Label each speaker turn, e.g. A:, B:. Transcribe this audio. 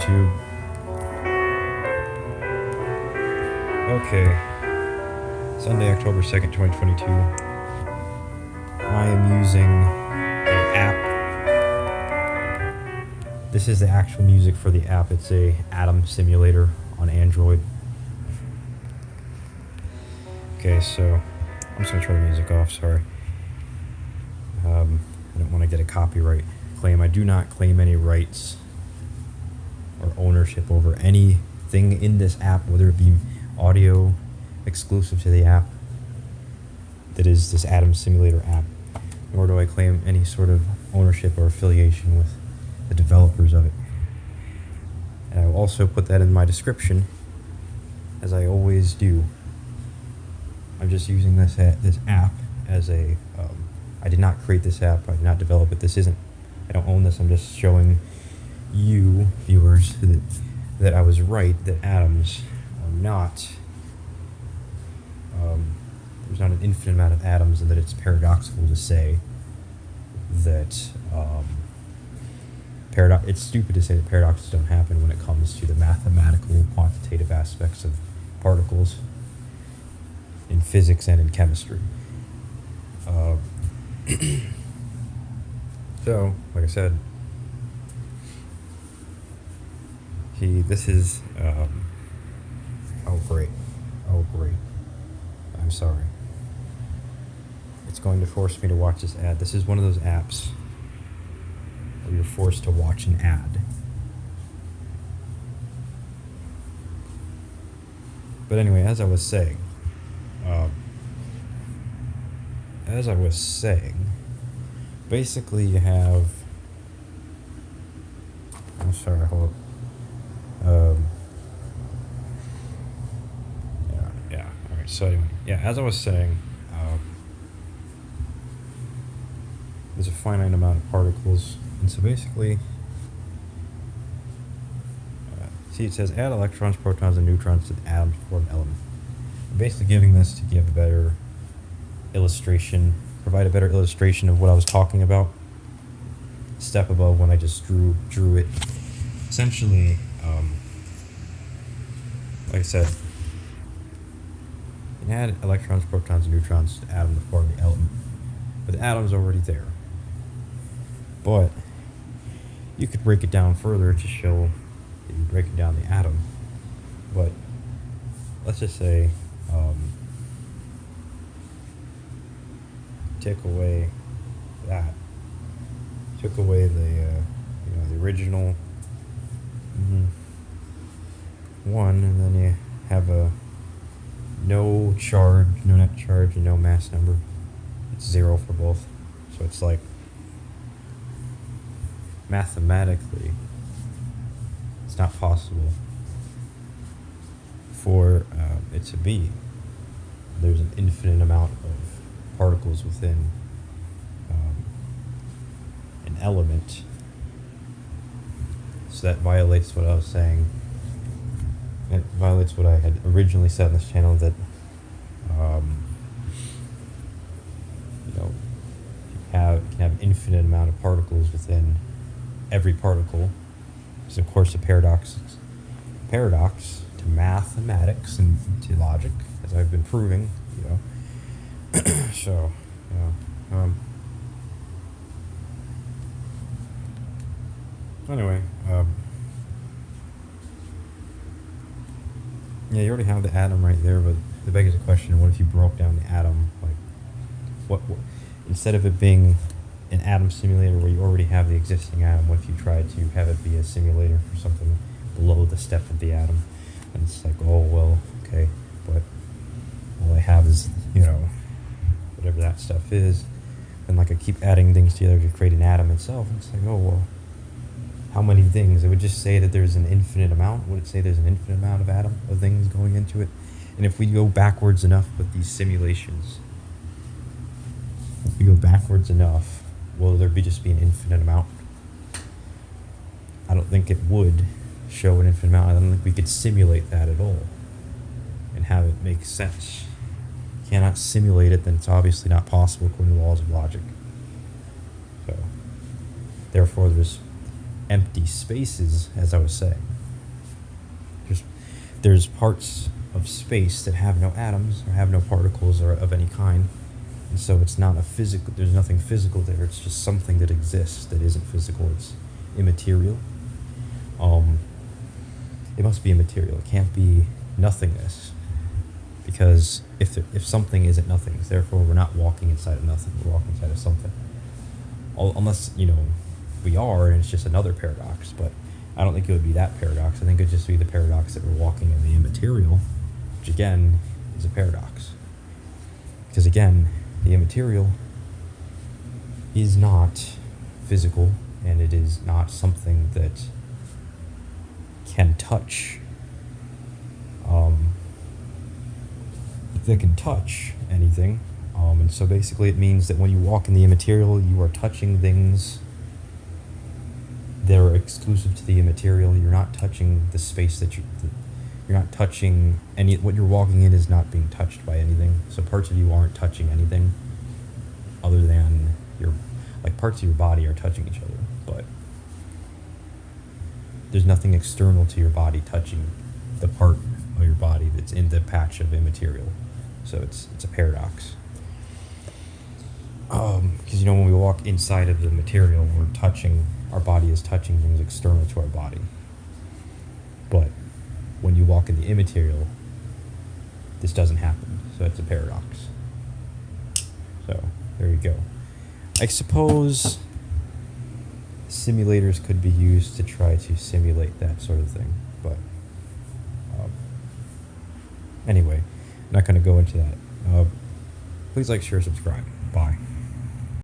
A: YouTube. Okay, Sunday, October 2nd, 2022. I am using an app. This is the actual music for the app. It's a Atom simulator on Android. Okay, so I'm just gonna turn the music off, sorry. I don't want to get a copyright claim. I do not claim any rights or ownership over anything in this app, whether it be audio exclusive to the app that is this Atom Simulator app, nor do I claim any sort of ownership or affiliation with the developers of it. And I will also put that in my description, as I always do. I'm just using this app as a I did not create this app, I did not develop it. I don't own this. I'm just showing you viewers that I was right, that atoms are not there's not an infinite amount of atoms, and that it's paradoxical to say that it's stupid to say that paradoxes don't happen when it comes to the mathematical, quantitative aspects of particles in physics and in chemistry. So, like I said, this is, oh great, I'm sorry. It's going to force me to watch this ad. This is one of those apps where you're forced to watch an ad. But anyway, as I was saying, basically you have, I'm sorry, hold up. Yeah, alright, so anyway, yeah, as I was saying, there's a finite amount of particles, and so basically, see, it says add electrons, protons, and neutrons to the atom to form an element. I'm basically giving this to give a better illustration, provide a better illustration of what I was talking about. Step above when I just drew it. Essentially, like I said, you can add electrons, protons, and neutrons to the atom to form the element, but the atom's already there. But you could break it down further to show that you're breaking down the atom. But let's just say take away that, took away the the original one, and then you have a no charge, no net charge, and no mass number. It's 0 for both, so it's like mathematically it's not possible for it to be. There's an infinite amount of particles within an element, so that violates what I was saying. It violates what I had originally said on this channel, that you can have infinite amount of particles within every particle. Because of course the paradox to mathematics and to logic, as I've been proving, so anyway, yeah, you already have the atom right there, but the begs the question, what if you broke down the atom? Like, what instead of it being an atom simulator where you already have the existing atom, what if you tried to have it be a simulator for something below the step of the atom? And it's like, oh, well, okay, but all I have is, whatever that stuff is, and like I keep adding things together to create an atom itself, and it's like, oh, well, how many things? It would just say that there's an infinite amount. Would it say there's an infinite amount of things going into it? And if we go backwards enough with these simulations, will there just be an infinite amount? I don't think it would show an infinite amount. I don't think we could simulate that at all and have it make sense. You cannot simulate it, then it's obviously not possible according to the laws of logic. So, therefore, there's empty spaces, as I was saying. there's parts of space that have no atoms or have no particles or of any kind. And so it's not a physical, there's nothing physical there. It's just something that exists that isn't physical. It's immaterial. It must be immaterial. It can't be nothingness. Because if something isn't nothing, therefore we're not walking inside of nothing, we're walking inside of something. Unless, we are, and it's just another paradox, but I don't think it would be that paradox. I think it would just be the paradox that we're walking in the immaterial, which again is a paradox. Because again, the immaterial is not physical, and it is not something that can touch anything. And so basically it means that when you walk in the immaterial, you are touching things that are exclusive to the immaterial. You're not touching the space you're not touching what you're walking in is not being touched by anything. So parts of you aren't touching anything other than parts of your body are touching each other, but there's nothing external to your body touching the part of your body that's in the patch of immaterial. So it's a paradox. Because when we walk inside of the material, our body is touching things external to our body. But when you walk in the immaterial, this doesn't happen. So it's a paradox. So there you go. I suppose simulators could be used to try to simulate that sort of thing. But anyway, I'm not going to go into that. Please like, share, subscribe. Bye.